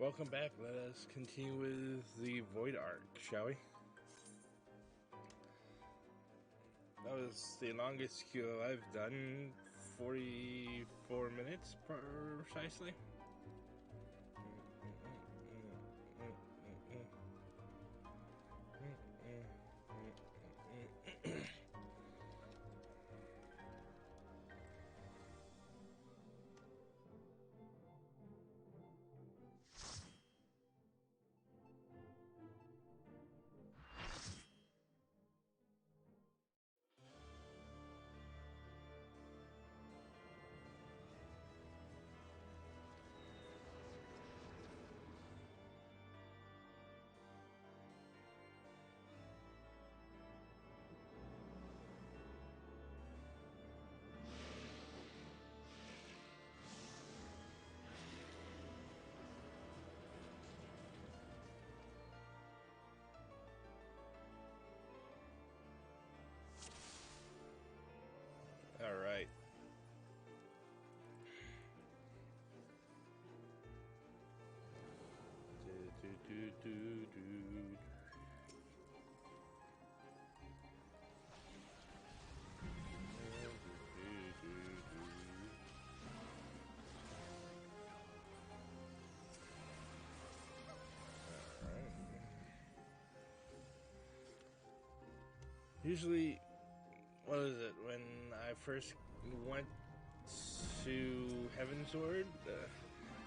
Welcome back. Let us continue with the Void Arc, shall we? That was the longest queue I've done, 44 minutes precisely. All right. Usually, what is it? When I first went to Heavensward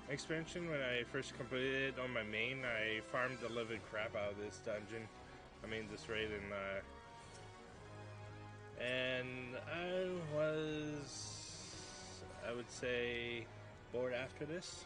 expansion, when I first completed it on my main, I farmed the living crap out of this dungeon. I mean, this raid, and I was, I would say, bored after this.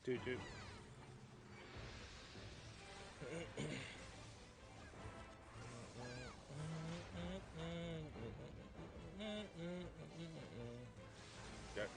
Shit. Okay.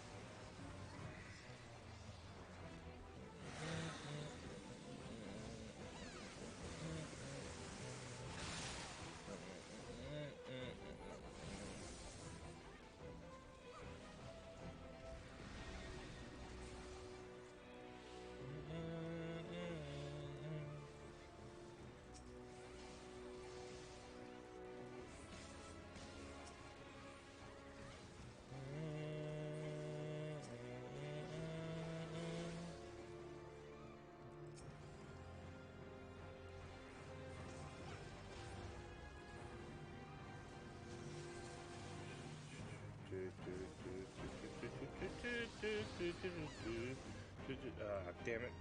Ah, damn it.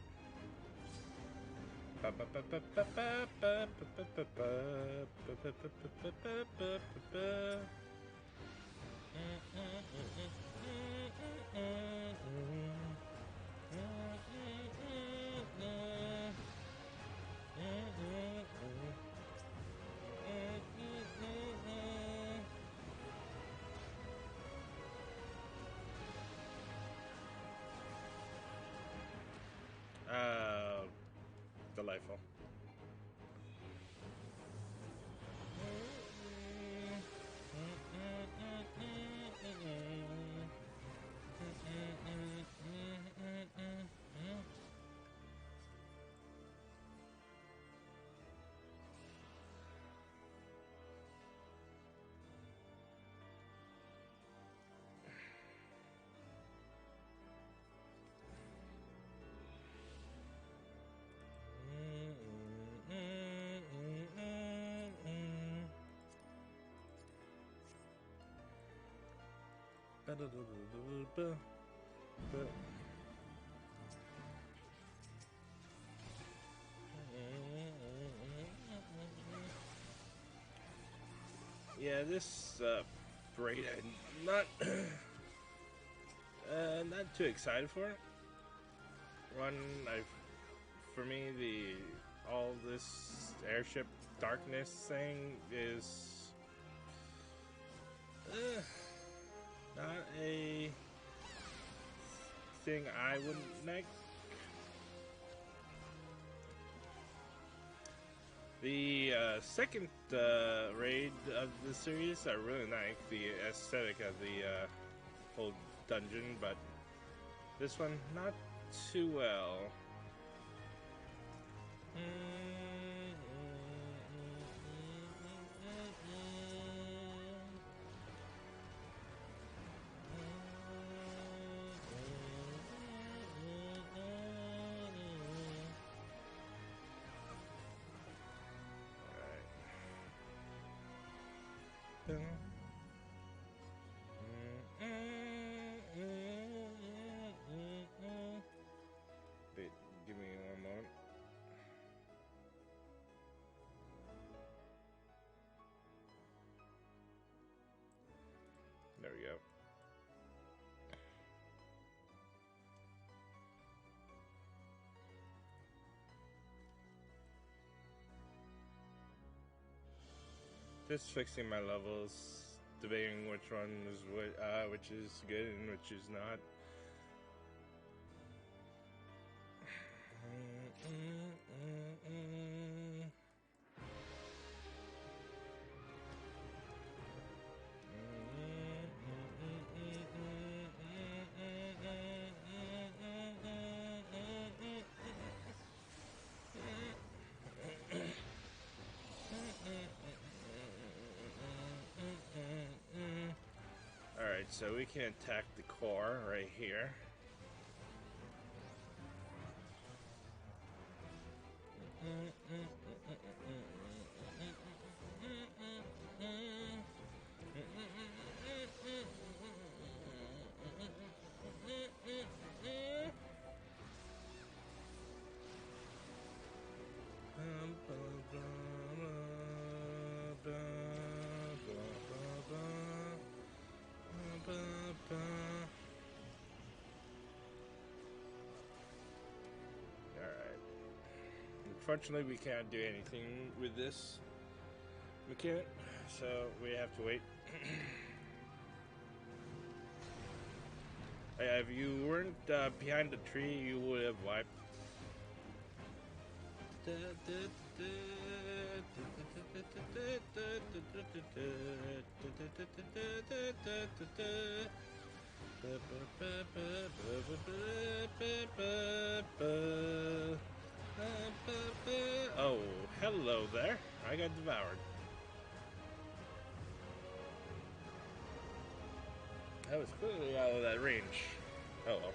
Delightful. Yeah, this braid I'm not not too excited for it. One, for me, all this airship darkness thing is not a thing I wouldn't like. The second raid of the series, I really like the aesthetic of the whole dungeon, but this one not too well. Wait, give me one moment. There we go. Just fixing my levels, debating which one is which is good and which is not. Alright, so we can attack the core right here. Alright. Unfortunately, we can't do anything with this mechanic, so we have to wait. If you weren't behind the tree, you would have wiped. Oh, hello there. I got devoured. That was clearly out of that range. Oh well.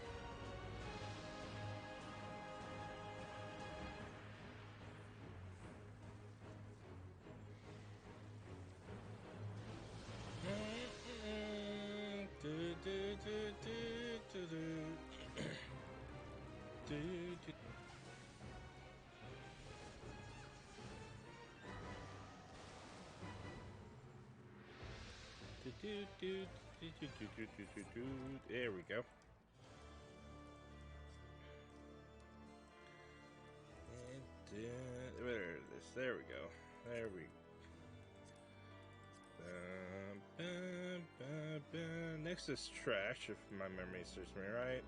There we go. And, where is this? There we go. There we go. Next is trash, if my memory serves me right.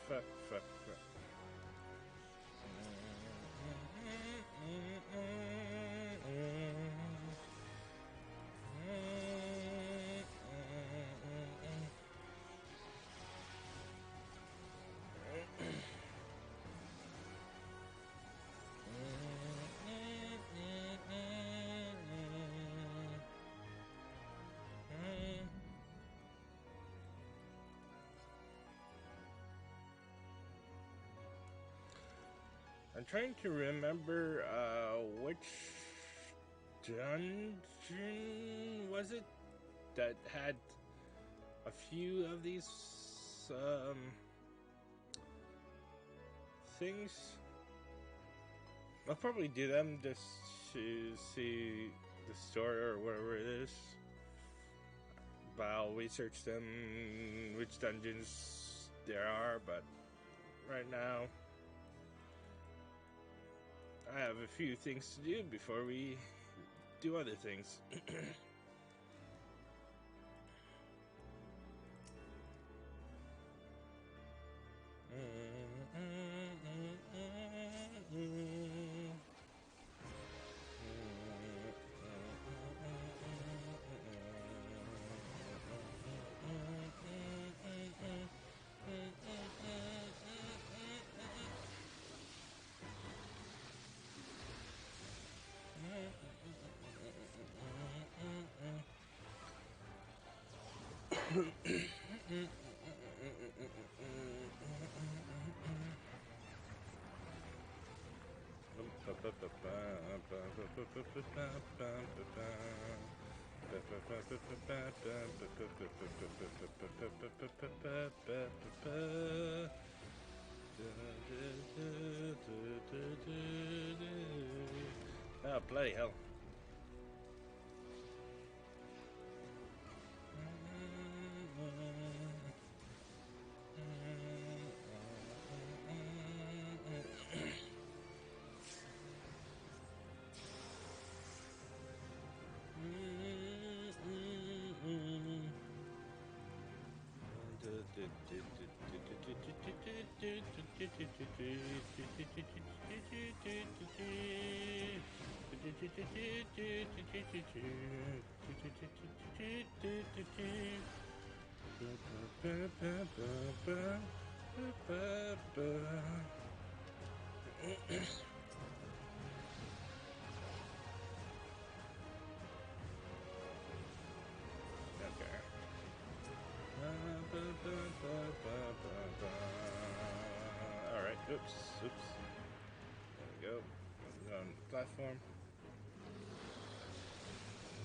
fuck, fuck, fuck. I'm trying to remember which dungeon was it that had a few of these things. I'll probably do them just to see the story or whatever it is. But I'll research them, which dungeons there are, but right now I have a few things to do before we do other things. Oh, bloody hell. Alright, oops. There we go. On the platform.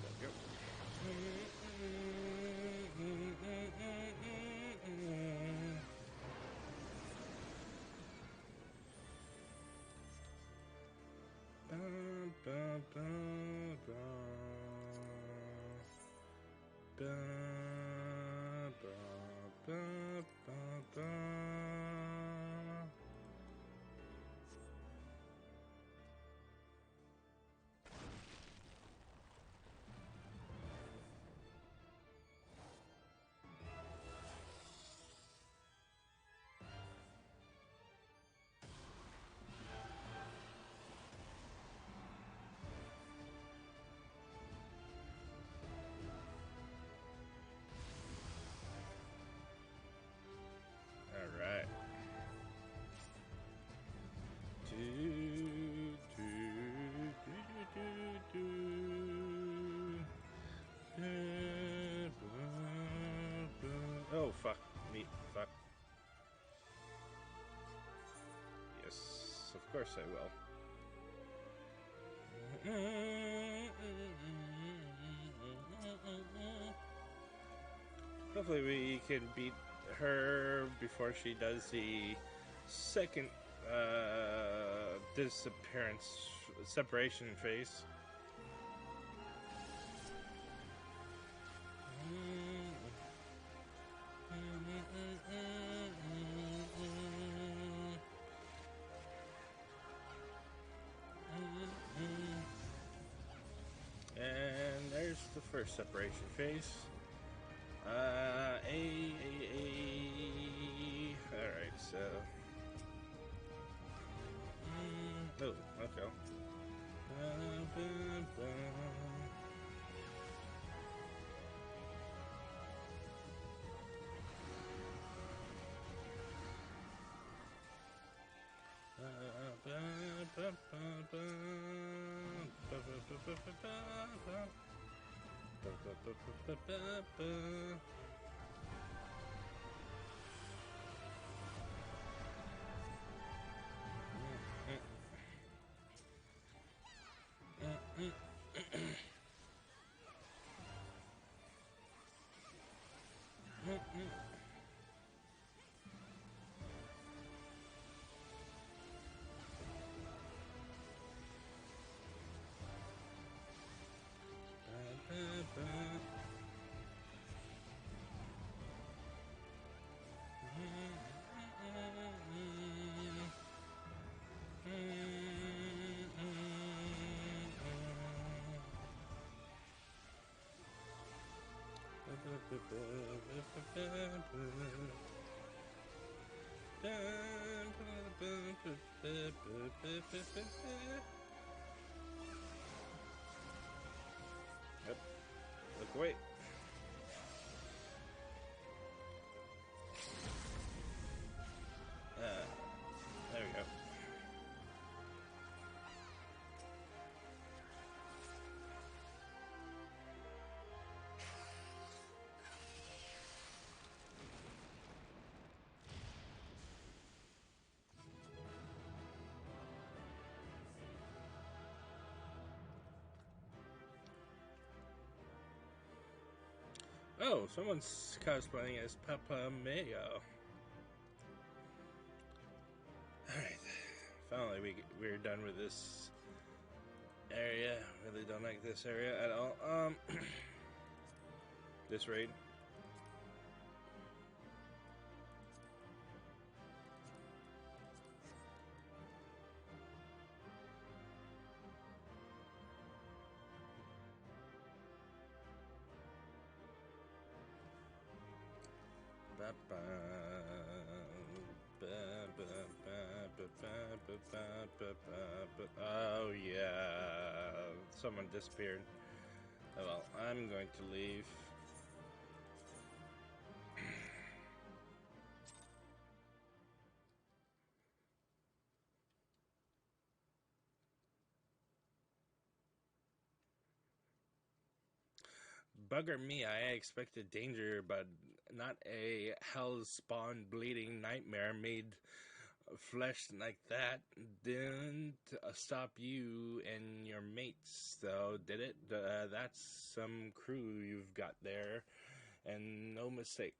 There we go. Alright. Oh, fuck me. Fuck. Yes, of course I will. Hopefully we can beat her before she does the second separation phase. And there's the first separation phase. Alright, so go. Yep. Look away. There we go. Oh, someone's cosplaying as Papa Mayo. Alright, finally we're done with this area. Really don't like this area at all. This raid. Oh yeah, someone disappeared. Oh well, I'm going to leave. Bugger me, I expected danger, but not a hell-spawned bleeding nightmare made flesh like that. Didn't stop you and your mates, though, did it? That's some crew you've got there, and no mistake.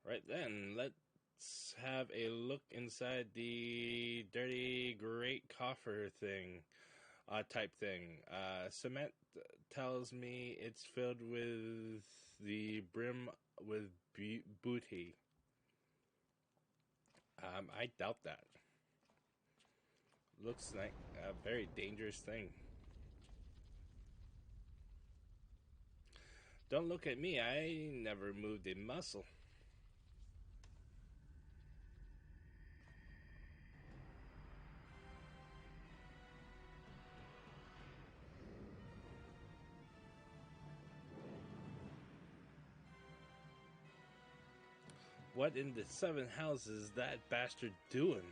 Right then, let's have a look inside the dirty great coffer thing, type thing. Cement tells me it's filled with the brim with booty. I doubt that. Looks like a very dangerous thing. Don't look at me, I never moved a muscle. What in the seven houses is that bastard doing?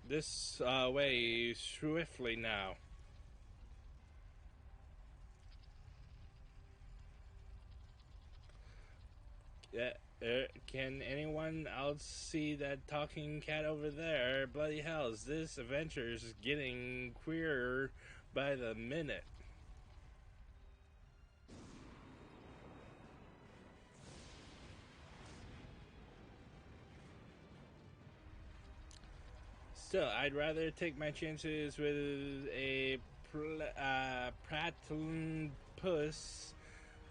This way swiftly now. Can anyone else see that talking cat over there? Bloody hells, this adventure's getting queerer by the minute. So I'd rather take my chances with a prattling puss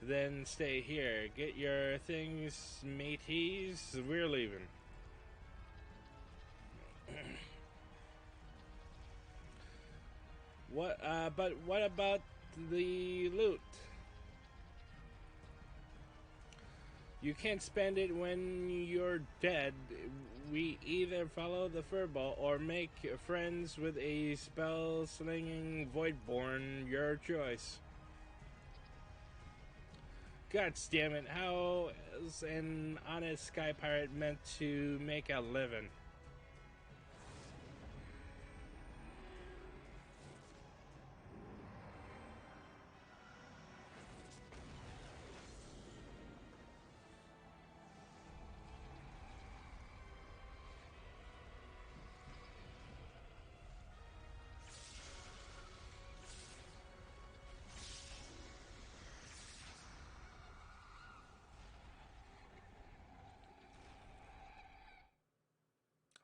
than stay here. Get your things, mateys. We're leaving. What? But what about the loot? You can't spend it when you're dead. We either follow the furball or make friends with a spell-slinging voidborn. Your choice. God damn it! How is an honest sky pirate meant to make a living?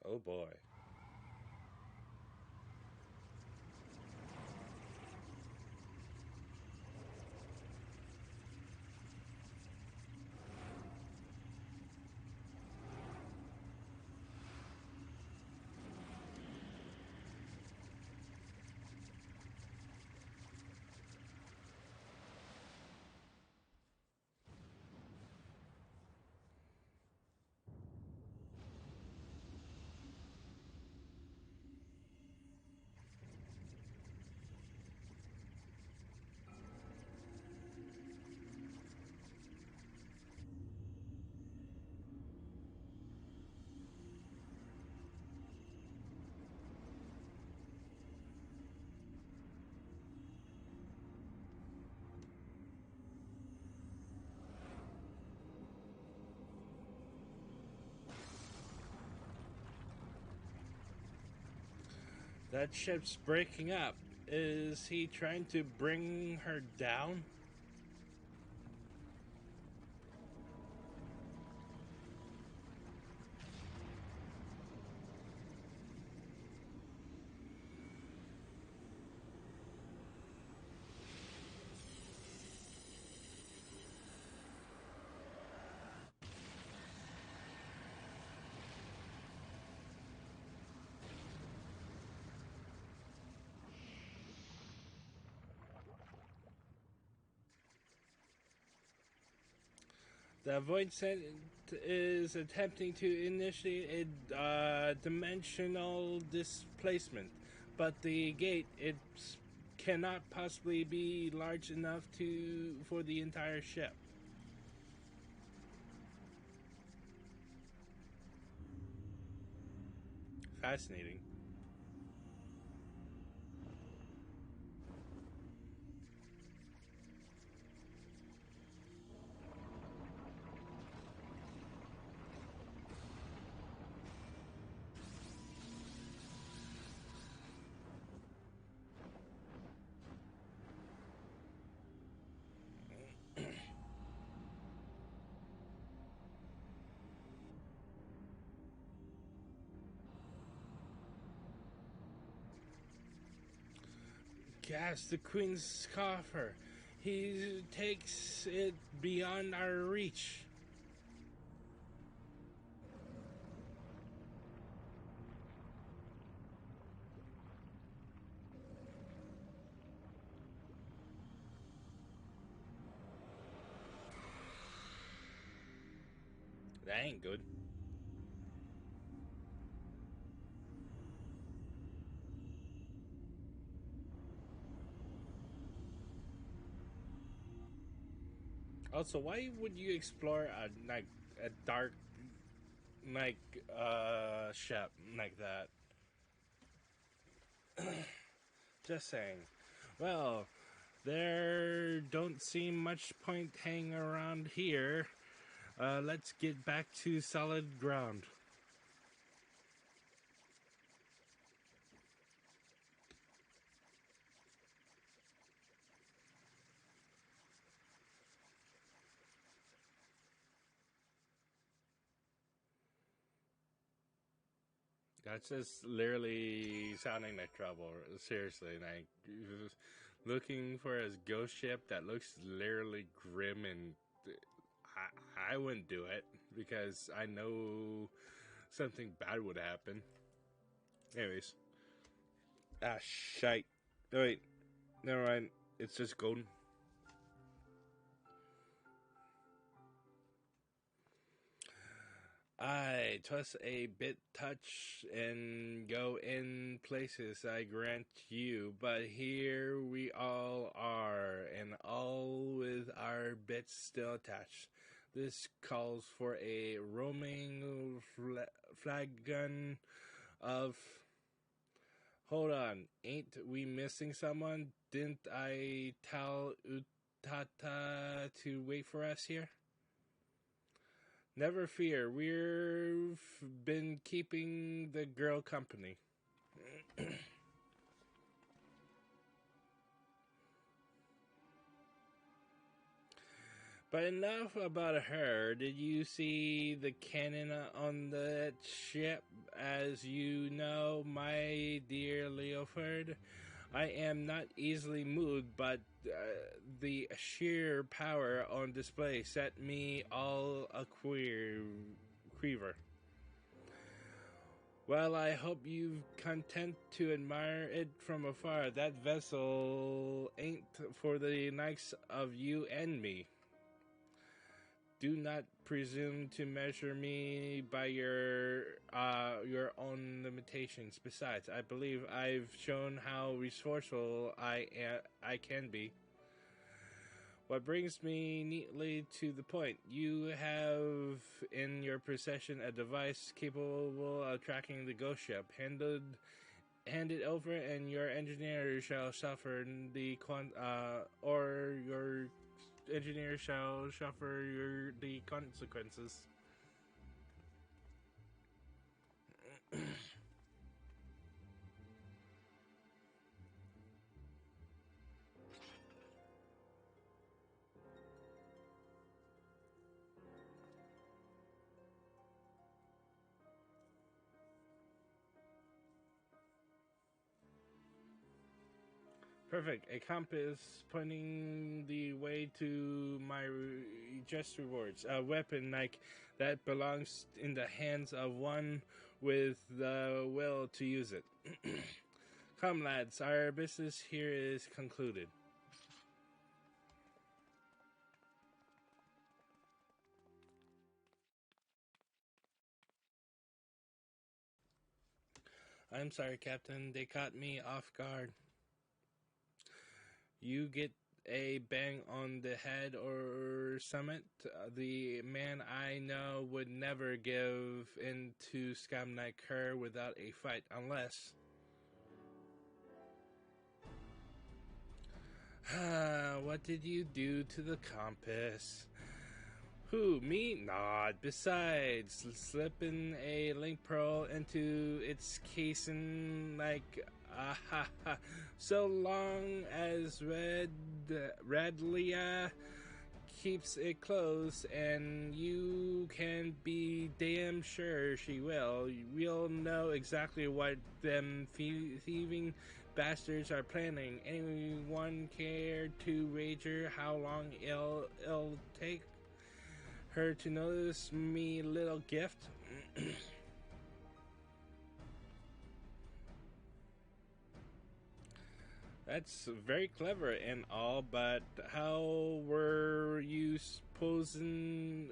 Oh boy. That ship's breaking up. Is he trying to bring her down? The Void Set is attempting to initiate a dimensional displacement, but the gate cannot possibly be large enough for the entire ship. Fascinating. Gas, the Queen's coffer. He takes it beyond our reach. That ain't good. Also, why would you explore a dark ship like that? Just saying. Well, there don't seem much point hanging around here. Let's get back to solid ground. That's just literally sounding like trouble. Seriously, like looking for a ghost ship that looks literally grim, and I wouldn't do it because I know something bad would happen. Anyways, shite. No, wait, never mind. It's just golden. I toss a bit touch and go in places I grant you, but here we all are, and all with our bits still attached. This calls for a roaming flagon of. Hold on, ain't we missing someone? Didn't I tell Utata to wait for us here? Never fear, we've been keeping the girl company. But enough about her. Did you see the cannon on that ship? As you know, my dear Leoford, I am not easily moved, but the sheer power on display set me all a queaver. Well, I hope you've content to admire it from afar. That vessel ain't for the likes of you and me. Do not presume to measure me by your own limitations. Besides, I believe I've shown how resourceful I can be. What brings me neatly to the point. You have in your possession a device capable of tracking the ghost ship. Hand it over, and your engineer shall suffer your engineer shall suffer the consequences. Perfect. A compass pointing the way to my just rewards. A weapon like that belongs in the hands of one with the will to use it. Come, lads, our business here is concluded. I'm sorry, Captain. They caught me off guard. You get a bang on the head or summit. The man I know would never give in to scum like her without a fight, unless. What did you do to the compass? Who, me? Not. Besides, slipping a link pearl into its casing like so long as Radlia keeps it closed, and you can be damn sure she will. We'll know exactly what them thieving bastards are planning. Anyone care to wager how long it'll take her to notice me little gift? That's very clever and all, but how were you proposing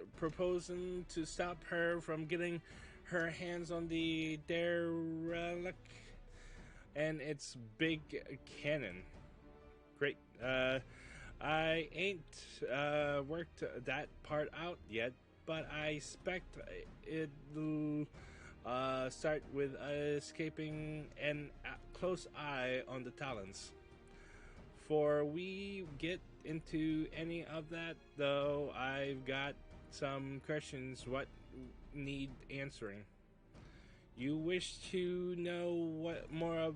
to stop her from getting her hands on the derelict and its big cannon? Great. I ain't worked that part out yet, but I expect it'll start with us keeping an close eye on the talents. Before we get into any of that, though, I've got some questions what need answering. You wish to know what more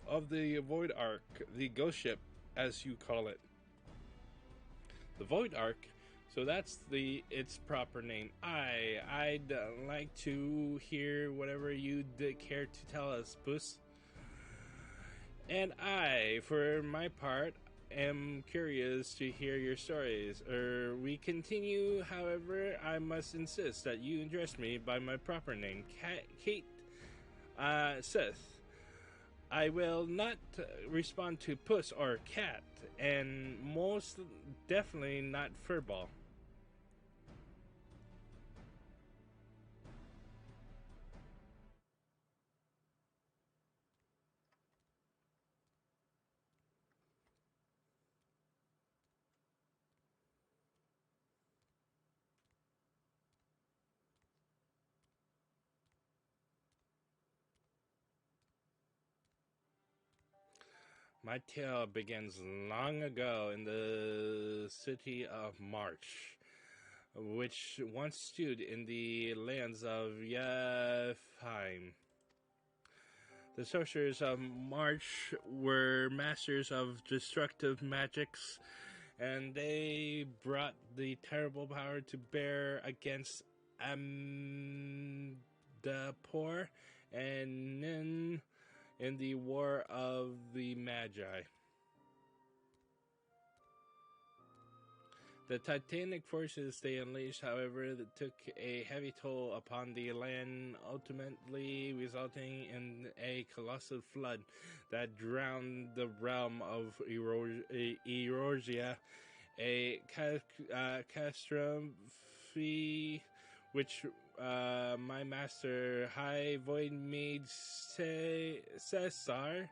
of the Void Ark, the ghost ship, as you call it. The Void Ark, So that's its proper name. I'd like to hear whatever you'd care to tell us, Puss. And I, for my part, am curious to hear your stories. We continue, however, I must insist that you address me by my proper name, Kate Sith. I will not respond to Puss or Cat, and most definitely not Furball. My tale begins long ago in the city of March, which once stood in the lands of Yefheim. The sorcerers of March were masters of destructive magics, and they brought the terrible power to bear against Amdapor and Nin in the War of the Magi. The titanic forces they unleashed, however, took a heavy toll upon the land, ultimately resulting in a colossal flood that drowned the realm of Eorzea, a catastrophe which my master, High Void Mage Cesar,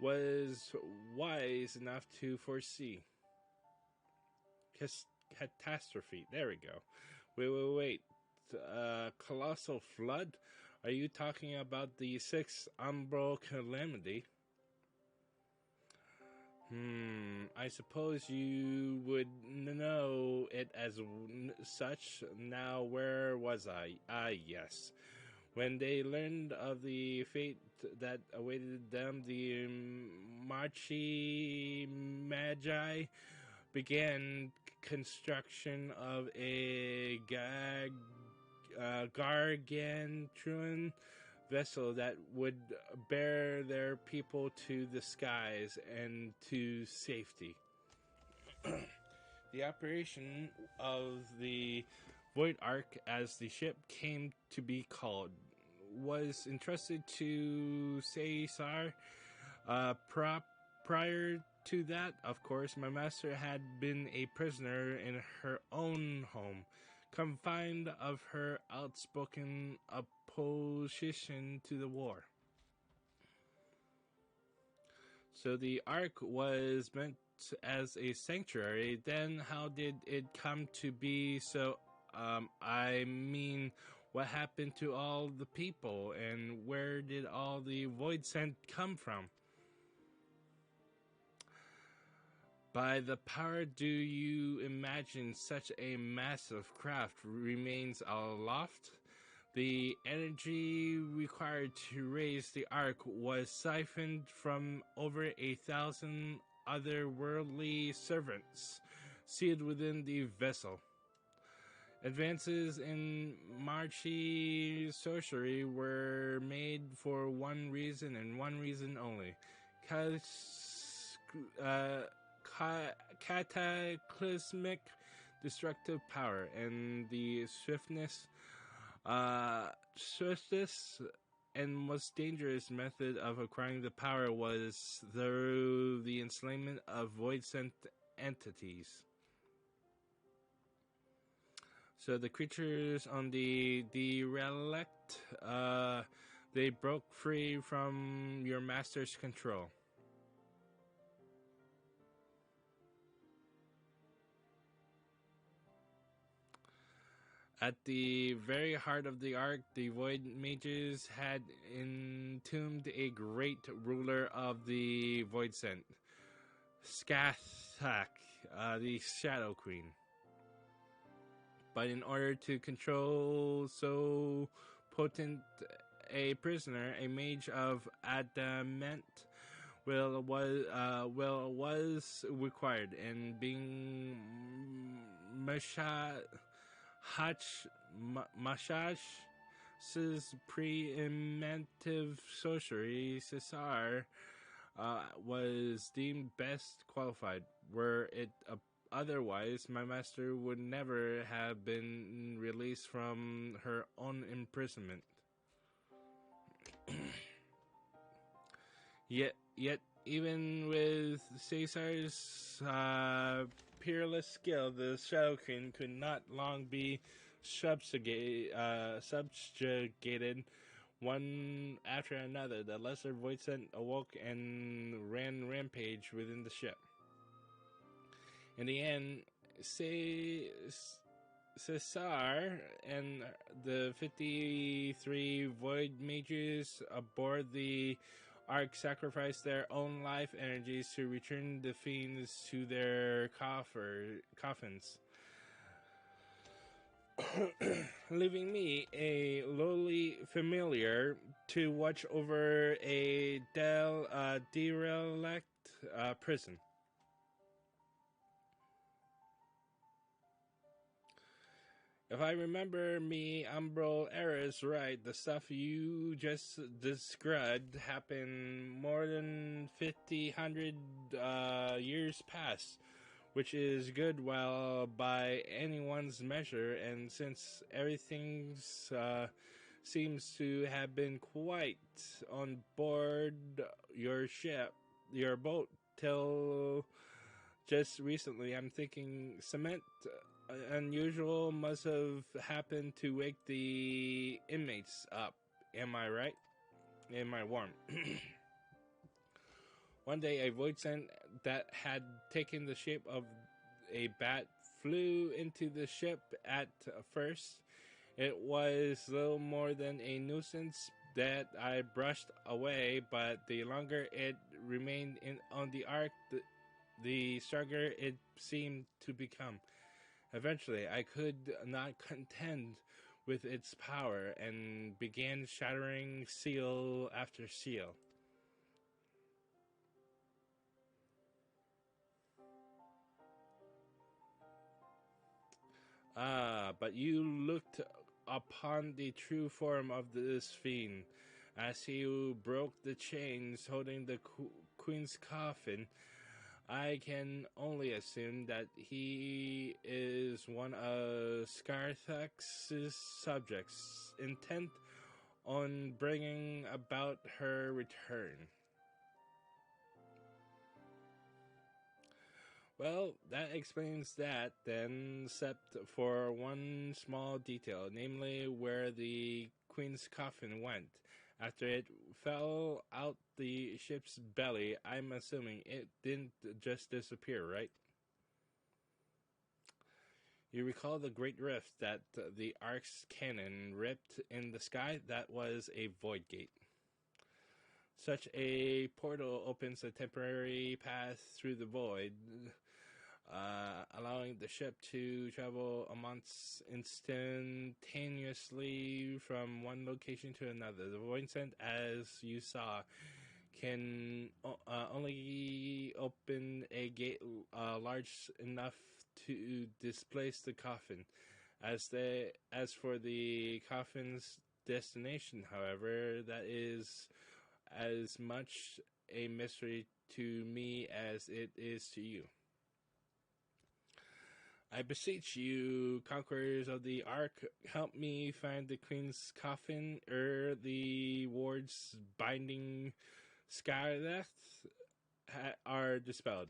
was wise enough to foresee. Catastrophe. There we go. Wait. Colossal flood? Are you talking about the sixth umbral calamity? I suppose you would know it as such. Now, where was I? Ah, yes. When they learned of the fate that awaited them, the Marchi Magi began construction of a gargantuan vessel that would bear their people to the skies and to safety. The operation of the Void Ark, as the ship came to be called, was entrusted to Caesar. Prior to that, of course, my master had been a prisoner in her own home, confined of her outspoken opposition to the war. So the Ark was meant as a sanctuary. Then how did it come to be so? I mean, what happened to all the people, and where did all the void scent come from? By the power do you imagine such a massive craft remains aloft? The energy required to raise the Ark was siphoned from over 1,000 otherworldly servants, sealed within the vessel. Advances in Marchi sorcery were made for one reason and one reason only: cataclysmic destructive power, and the swiftest and most dangerous method of acquiring the power was through the enslavement of void-sent entities. So the creatures on the derelict, they broke free from your master's control. At the very heart of the Ark, the Void Mages had entombed a great ruler of the Void Scent, Skathak, the Shadow Queen. But in order to control so potent a prisoner, a mage of adamant was required, and being Mashash's preemptive sorcery, Cesar was deemed best qualified. Were it otherwise, my master would never have been released from her own imprisonment. Yet, even with Caesar's peerless skill, the Shadow Queen could not long be subjugated. One after another, the lesser Voidsent awoke and ran rampage within the ship. In the end, Cesar and the 53 Void Mages aboard the Ark sacrificed their own life energies to return the fiends to their coffins. Leaving me, a lowly familiar, to watch over a derelict prison. If I remember me umbral errors right, the stuff you just described happened more than 100 years past, which is good while by anyone's measure, and since everything seems to have been quite on board your boat till just recently, I'm thinking cement unusual must have happened to wake the inmates up. Am I right? Am I warm? One day, a Voidsent that had taken the shape of a bat flew into the ship at first. It was little more than a nuisance that I brushed away, but the longer it remained on the Ark, the stronger it seemed to become. Eventually, I could not contend with its power and began shattering seal after seal. But you looked upon the true form of this fiend. As he broke the chains holding the queen's coffin, I can only assume that he is one of Scarthax's subjects, intent on bringing about her return. Well, that explains that then, except for one small detail, namely where the queen's coffin went. After it fell out the ship's belly, I'm assuming it didn't just disappear, right? You recall the great rift that the Ark's cannon ripped in the sky? That was a void gate. Such a portal opens a temporary path through the void, allowing the ship to travel amongst instantaneously from one location to another. The Voidsent, as you saw, can only open a gate large enough to displace the coffin. As for the coffin's destination, however, that is as much a mystery to me as it is to you. I beseech you, conquerors of the Ark, help me find the queen's coffin, ere the wards binding Skydeath are dispelled.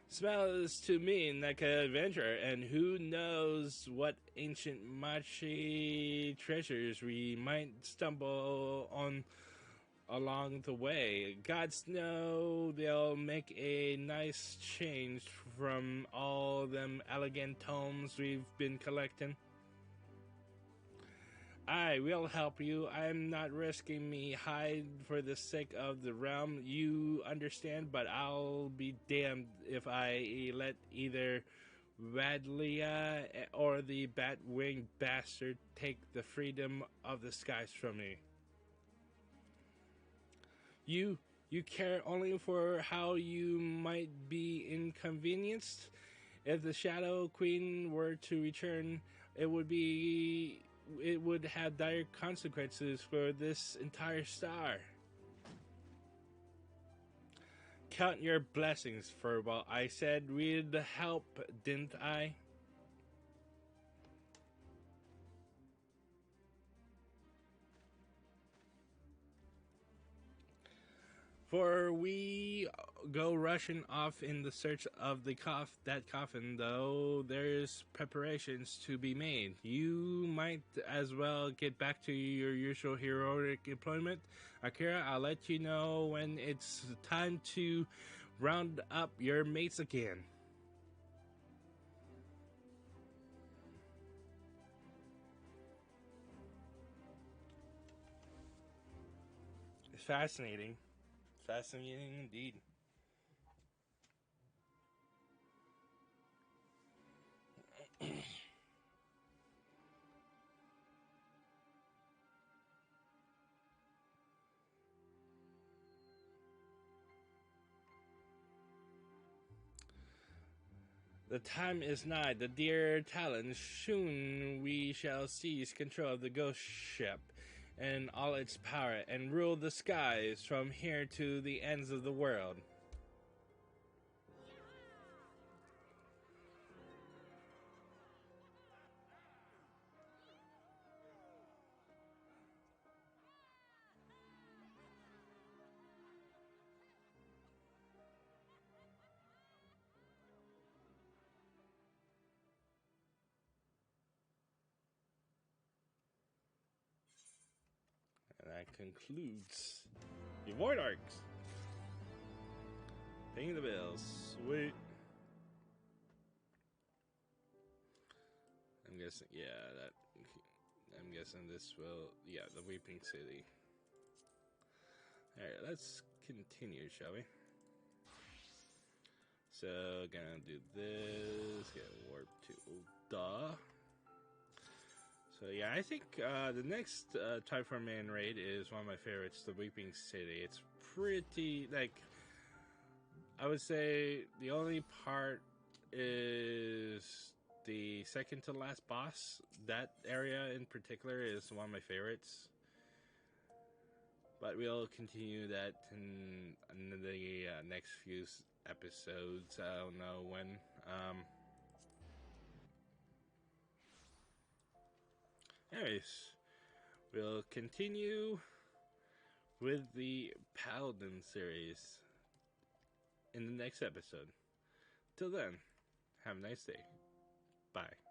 Smells to me like an adventure, and who knows what ancient Machi treasures we might stumble on along the way. Gods know they'll make a nice change from all them elegant tomes we've been collecting. I will help you. I'm not risking me hide for the sake of the realm, you understand, but I'll be damned if I let either Radlia or the bat-winged bastard take the freedom of the skies from me. You you care only for how you might be inconvenienced. If the Shadow Queen were to return, it would have dire consequences for this entire star. Count your blessings, Furball. I said we'd help, didn't I? For we go rushing off in the search of that coffin, though there's preparations to be made. You might as well get back to your usual heroic employment. Akira, I'll let you know when it's time to round up your mates again. It's fascinating. Fascinating indeed. The time is nigh, the dear Talon. Soon we shall seize control of the ghost ship and all its power and rule the skies from here to the ends of the world. And that concludes the Void Arcs. Paying the bills. Sweet. I'm guessing, I'm guessing this will, the Weeping City. Alright, let's continue, shall we? So, gonna do this, get warp to Ulda. So yeah, I think the next Typhoon Man raid is one of my favorites, the Weeping City. It's pretty, like, I would say the only part is the second to last boss. That area in particular is one of my favorites. But we'll continue that in the next few episodes. I don't know when. Anyways, we'll continue with the Paladin series in the next episode. Till then, have a nice day. Bye.